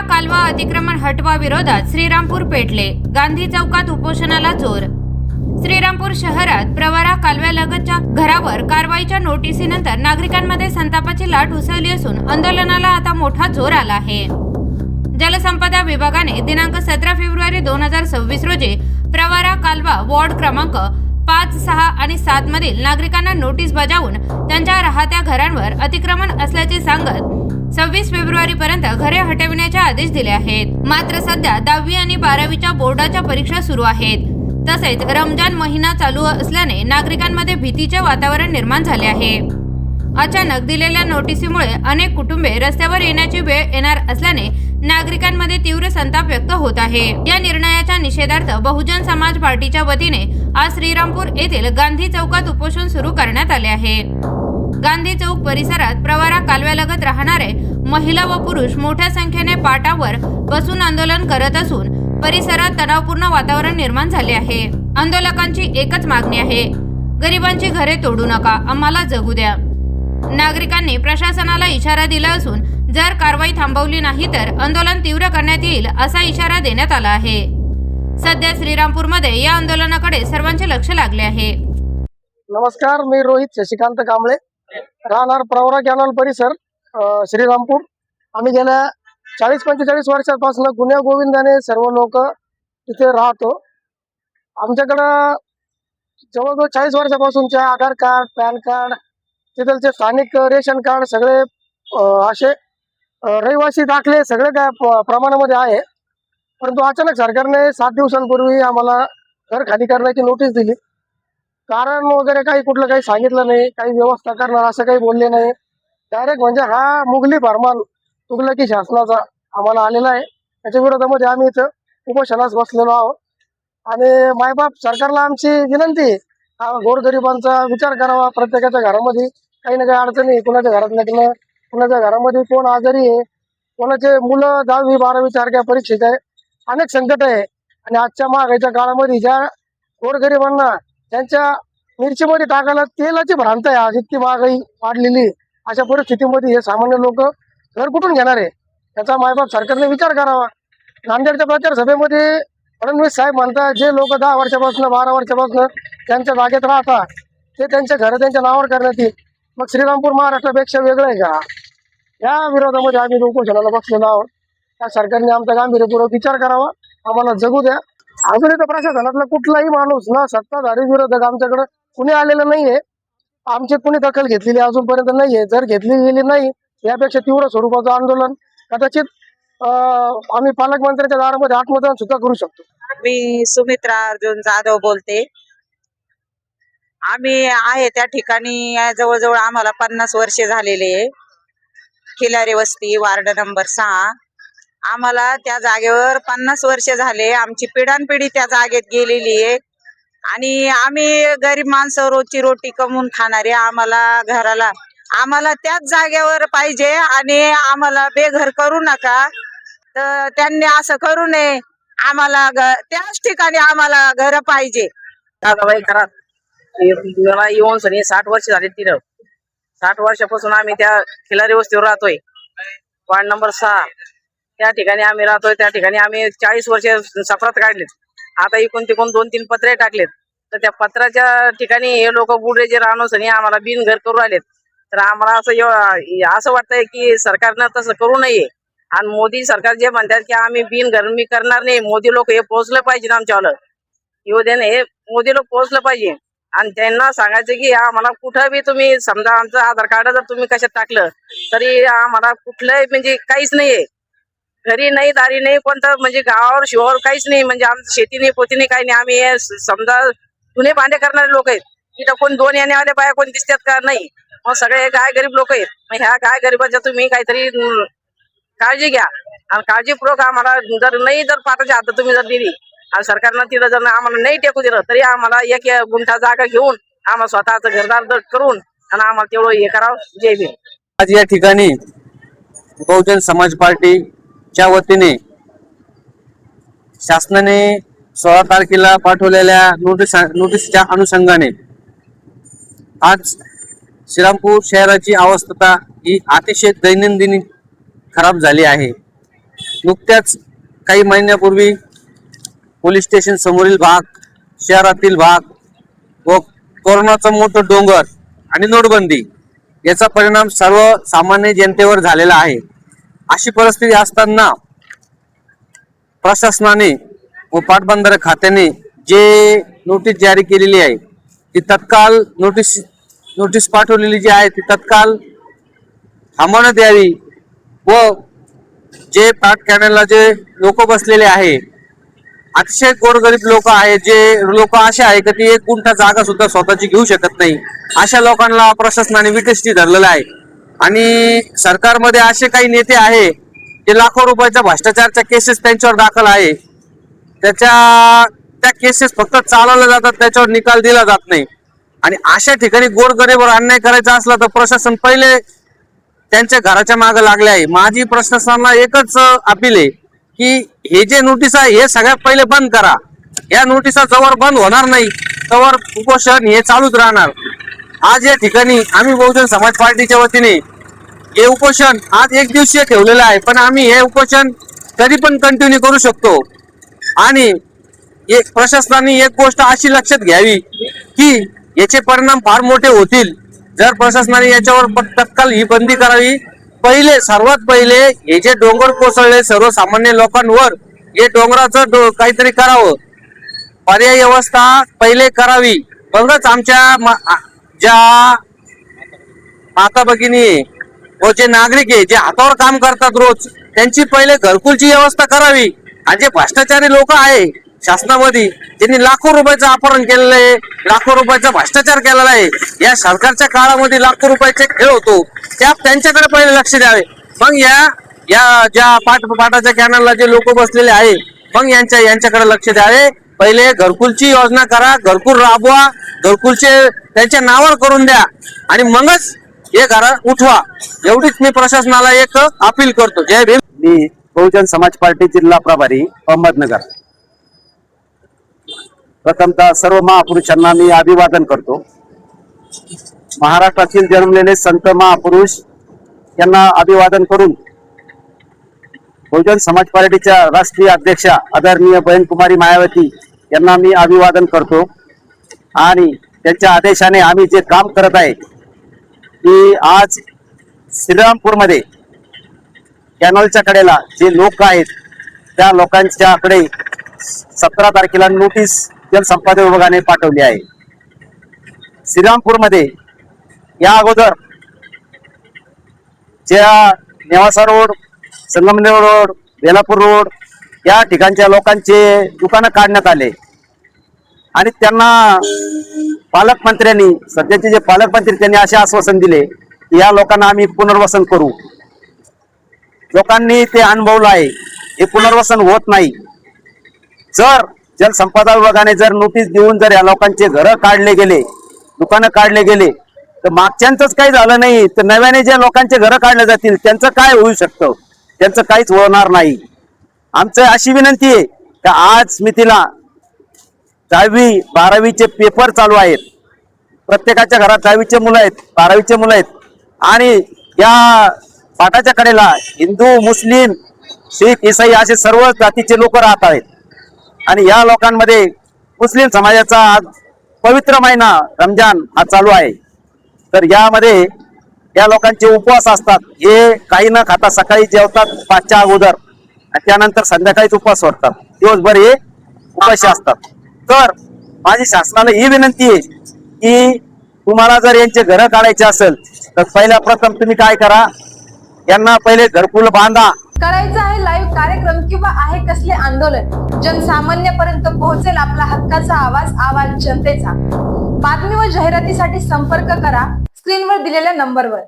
कालवा अतिक्रमण हटवा विरोधात श्रीरामपूर पेटले, गांधी चौकात उपोषणाला जोर। श्रीरामपूर शहरात प्रवरा कालव्यालगतच्या घरावर कारवाईच्या नोटिसीनंतर नागरिकांमध्ये संतापाची लाट उसळली असून आंदोलनाला आता मोठा जोर आला आहे। जलसंपदा विभागाने दिनांक 17 फेब्रुवारी 2026 रोजी प्रवरा कालवा वॉर्ड क्रमांक 5, 6 आणि 7 मधील नागरिकांना नोटीस बजावून त्यांच्या राहत्या घरांवर अतिक्रमण असल्याचे सांगत 26 फेब्रुवारी पर्यंत घरे हटविण्याचे आदेश दिले आहेत। मात्र सध्या 10वी आणि 12वीच्या बोर्डाच्या परीक्षा सुरू आहेत। तसेच रमजान महिना चालू असल्याने नागरिकांमध्ये भीतीचे वातावरण निर्माण झाले आहे। अचानक दिलेल्या नोटिसीमुळे अनेक कुटुंबे रस्त्यावर येण्याची वेळ येणार असल्याने नागरिकांमध्ये तीव्र संताप व्यक्त होत आहे। या निर्णयाच्या निषेधार्थ बहुजन समाज पार्टीच्या वतीने आज श्रीरामपूर येथील गांधी चौकात उपोषण सुरू करण्यात आले आहे। गांधी चौक परिसरात प्रवरा कालव्यालगत राहणारे महिला व पुरुष मोठ्या संख्येने पाटावर बसून आंदोलन करत असून परिसरात तणावपूर्ण वातावरण निर्माण झाले आहे। आंदोलकांची एकच मागणी आहे, गरिबांची घरे तोडू नका, आम्हाला जगू द्या। नागरिकांनी प्रशासनाला इशारा दिला असून जर कारवाई थांबवली नाही तर आंदोलन तीव्र करण्यात येईल असा इशारा देण्यात आला आहे। सध्या श्रीरामपूरमध्ये या आंदोलनाकडे सर्वांचे लक्ष लागले आहे। नमस्कार, मी रोहित शशिकांत कांबळे, राहणार प्रवरा कॅनल परिसर, श्रीरामपूर। आम्ही गेल्या 40-45 वर्षांपासून गुन्ह्या गोविंदाने सर्व लोक तिथे राहतो। आमच्याकडं जवळजवळ 40 वर्षापासूनच्या आधार कार्ड, पॅन कार्ड, तिथलचे स्थानिक रेशन कार्ड सगळे असे रहिवासी दाखले सगळे त्या प्रमाणामध्ये आहे। परंतु अचानक सरकारने 7 दिवसांपूर्वी आम्हाला घर खाली करण्याची नोटीस दिली। कारण वगैरे काही कुठलं काही सांगितलं नाही, काही व्यवस्था करणार असं काही बोलले नाही। डायरेक्ट म्हणजे हा मुघली फरमान तुगलकी शासनाचा आम्हाला आलेला आहे। त्याच्या विरोधामध्ये आम्ही इथं उपोषणास बसलेलो आहोत। आणि मायबाप सरकारला आमची विनंती, हा गोरगरिबांचा विचार करावा। प्रत्येकाच्या घरामध्ये काही ना काही अडचणी, कुणाच्या घरात लग्न, कुणाच्या घरामध्ये कोण आजारी आहे, कोणाचे मुलं 10वी 12वी सारख्या परीक्षेत आहे, अनेक संकट आहे। आणि आजच्या महागाईच्या काळामध्ये ज्या गोरगरिबांना त्यांच्या मिरचीमध्ये टाकायला तेलाची भ्रांत आहे, आज इतकी महागाई वाढलेली, अशा परिस्थितीमध्ये हे सामान्य लोक घर कुठून घेणार आहे, त्याचा मायबाप सरकारने विचार करावा। नांदेडच्या प्रचार सभेमध्ये फडणवीस साहेब म्हणतात, जे लोक 10 वर्षापासून 12 वर्षापासून त्यांच्या जागेत राहतात ते त्यांच्या घर त्यांच्या नावावर करण्यात येईल। मग श्रीरामपूर महाराष्ट्रापेक्षा वेगळं आहे का? या विरोधामध्ये आम्ही उपोषणाला बसलेलो आहोत। त्या सरकारने आमचा गांभीर्यपूर्वक विचार करावा, आम्हाला जगू द्या। अजून इथं प्रशासनातला कुठलाही माणूस ना सत्ताधारी विरोधक आमच्याकडे कुणी आलेलं नाहीये, आमची कुणी दखल घेतलेली अजूनपर्यंत नाहीये। जर घेतली गेली नाही, यापेक्षा तीव्र स्वरूपाचं आंदोलन कदाचित आम्ही पालकमंत्र्यांच्या दारामध्ये आत्मदान सुद्धा करू शकतो। मी सुमित्रा अर्जुन जाधव बोलते। आम्ही आहे त्या ठिकाणी जवळजवळ आम्हाला 50 वर्षे झालेले आहे। खिलारी वस्ती, वार्ड नंबर 6। आम्हाला त्या जागेवर 50 वर्षे झाले, आमची पिढ्यानपिढी त्या जागेत गेलेली आहे। आणि आम्ही गरीब माणसं, रोजची रोटी कमवून खाणारे, आम्हाला त्याच जागेवर पाहिजे। आणि आम्हाला बेघर करू नका, तर त्यांनी असं करू नये। आम्हाला त्याच ठिकाणी आम्हाला घर पाहिजे। दादाबाई खरात मला येऊन 60 वर्ष झाले। 60 वर्षापासून आम्ही त्या खिलारी वस्तीवर राहतोय, वार्ड नंबर 6। त्या ठिकाणी आम्ही राहतोय। त्या ठिकाणी आम्ही 40 वर्ष सफरात काढलेत। आता इकून तिकून 2-3 पत्रे टाकलेत, तर त्या पत्राच्या ठिकाणी हे लोक बुडरे जे राहणोसनी आम्हाला बिनघर करू राहिलेत। तर आम्हाला असं वाटतंय की सरकारनं तसं करू नये। आणि मोदी सरकार जे म्हणतात की आम्ही बिनघर मी करणार नाही, मोदी लोक हे पोहोचलं पाहिजे आमच्यावर, येऊ दे हे मोदी लोक पोहोचलं पाहिजे। आणि त्यांना सांगायचं की आम्हाला कुठं बी तुम्ही समजा आमचं आधार कार्ड जर तुम्ही कशात टाकलं तरी आम्हाला कुठलंही म्हणजे काहीच नाहीये, घरी नाही, दारी नाही, कोणतं म्हणजे गावावर शिवावर काहीच नाही, म्हणजे आमचं शेती नाही, पोती नाही, काही नाही। आम्ही समजा जुने भांडे करणारे लोक आहेत। इथं कोण 2 येण्यावाले बाया कोण दिसतात का? नाही। मग सगळे गाय गरीब लोक आहेत। मग ह्या गाय गरीबाच्या तुम्ही काहीतरी काळजी घ्या। आणि काळजीपूर्वक आम्हाला जर पाटाच्या हातात तुम्ही जर दिली आणि सरकारनं तिला जर आम्हाला नाही टेकू दिलं तरी आम्हाला 1 गुंठा जागा घेऊन आम्हाला स्वतःचं घरदार करून आणि आम्हाला तेवढं हे करावं। जय भीम। आज या ठिकाणी बहुजन समाज पार्टीच्या वतीने शासनाने 16 तारखेला पाठवलेल्या नोटीसच्या अनुषंगाने आज श्रीरामपूर शहराची अवस्था ही अतिशय दैनंदिन खराब झाली आहे। नुकत्याच काही महिन्यापूर्वी पोलीस स्टेशन समोरील भाग, शहरातील भाग व कोरोनाचं मोठं डोंगर आणि नोटबंदी याचा परिणाम सर्वसामान्य जनतेवर झालेला आहे. अशी परिस्थिती असताना प्रशासनाने व पाटबंधारे खात्याने जे नोटीस जारी केलेली आहे ती तत्काळ नोटीस पाठवलेली जी आहे ती तत्काळ थांबवण्यात यावी व जे पाट कॅनलला जे लोक बसलेले आहे, अतिशय गोरगरीब लोक आहेत, जे लोक असे आहे की ती 1 गुंठा जागा सुद्धा स्वतःची घेऊ शकत नाही, अशा लोकांना प्रशासनाने विटेष्टी धरलेला आहे. आणि सरकारमध्ये असे काही नेते आहे जे लाखो रुपयाच्या भ्रष्टाचारच्या केसेस त्यांच्यावर दाखल आहे. त्या केसेस फक्त चालवल्या जातात, त्याच्यावर निकाल दिला जात नाही. आणि अशा ठिकाणी गोरगरीबावर अन्याय करायचा असला तर प्रशासन पहिले त्यांच्या घराच्या मागे लागले आहे. माझी प्रशासनाला एकच अपील आहे की हे जे नोटीस आहे हे सगळ्यात पहिले बंद करा. या नोटिसा जवळ बंद होणार नाही तवर उपोषण हे चालूच राहणार. आज या ठिकाणी आम्ही बहुजन समाज पार्टीच्या वतीने हे उपोषण आज 1 दिवसीय ठेवलेलं आहे, पण आम्ही हे उपोषण कधी पण कंटिन्यू करू शकतो. आणि प्रशासनाने एक गोष्ट अशी लक्षात घ्यावी की याचे परिणाम फार मोठे होतील जर प्रशासनाने याच्यावर तत्काळ ही बंदी करावी. सर्वात पहिले हे जे डोंगर कोसळले सर्वसामान्य लोकांवर, हे डोंगराचं काहीतरी करावं, पर्यायी व्यवस्था पहिले करावी. मगच आमच्या ज्या माता भगिनी व जे नागरिक आहे जे हातावर काम करतात रोज, त्यांची पहिले घरकुलची व्यवस्था करावी. आणि जे भ्रष्टाचारी लोक आहे शासनामध्ये, ज्यांनी लाखो रुपयाचं अपहरण केलेलं आहे, लाखो रुपयाचा भ्रष्टाचार केलेला आहे, या सरकारच्या काळामध्ये लाखो रुपयाचे खेळ होतो, त्यांच्याकडे पहिले लक्ष द्यावे. मग या ज्या पाटाच्या कॅनलला जे लोक बसलेले आहे, मग यांच्याकडे लक्ष द्यावे. पहिले घरकुलची योजना करा, घरकुल राबवा, घरकुलचे त्यांच्या नावावर करून द्या आणि मगच हे घर उठवा. एवढीच मी प्रशासनाला एक अपील करतो. जय भीम. मी बहुजन समाज पार्टी जिल्हा प्रभारी अहमदनगर. प्रथमतः सर्व महापुरुषांना मी अभिवादन करतो. महाराष्ट्रातील जन्मलेले संत महापुरुष यांना अभिवादन करून बहुजन समाज पार्टीच्या राष्ट्रीय अध्यक्षा आदरणीय बहन कुमारी मायावती यांना मी अभिवादन करतो. आणि त्यांच्या आदेशाने आम्ही जे काम करत आहे की आज श्रीरामपूरमध्ये कॅनलच्या कडेला जे लोक आहेत त्या लोकांच्याकडे 17 तारखेला नोटीस जलसंपदा विभागाने पाठवली आहे. श्रीरामपूरमध्ये या अगोदर ज्या Newasa road, Sangamner road, Belapur road या ठिकाणच्या लोकांचे दुकानं काढण्यात आले आणि त्यांना पालकमंत्र्यांनी, सध्याचे जे पालकमंत्री, त्यांनी असे आश्वासन दिले की या लोकांना आम्ही पुनर्वसन करू. लोकांनी ते अनुभवलं आहे, हे पुनर्वसन होत नाही. जर जलसंपदा विभागाने जर नोटीस देऊन जर या लोकांचे घरं काढले गेले, दुकानं काढले गेले, तर मागच्यांचंच काही झालं नाही तर नव्याने ज्या लोकांचे घरं काढले जातील त्यांचं काय होऊ शकतं? त्यांचं काहीच होणार नाही. आमचं अशी विनंती आहे की आज मितीला 10वी 12वीचे पेपर चालू आहेत. प्रत्येकाच्या घरात 10वीचे मुलं आहेत, 12वीचे मुलं आहेत आणि या पाटाच्या कडेला हिंदू, मुस्लिम, शीख, ईसाई असे सर्व जातीचे लोक राहत आहेत. आणि या लोकांमध्ये मुस्लिम समाजाचा आज पवित्र महिना रमजान हा चालू आहे. तर यामध्ये या लोकांचे उपवास असतात. हे काही न खाता सकाळी जेवतात 5च्या अगोदर आणि त्यानंतर संध्याकाळीच उपवास सोडतात. दिवसभर हे उपाशी असतात. तर माझी शासनाला ही विनंती आहे की तुम्हाला जर यांचे घरं काढायचे असेल तर पहिल्या प्रथम तुम्ही काय करा, यांना पहिले घरकुल बांधा. करायचं आहे लाईव्ह कार्यक्रम किंवा आहे कसले आंदोलन, जनसामान्यपर्यंत पोहोचेल आपला हक्काचा आवाज जनतेचा. बातमी व जाहिरातीसाठी संपर्क करा स्क्रीनवर दिलेल्या नंबरवर.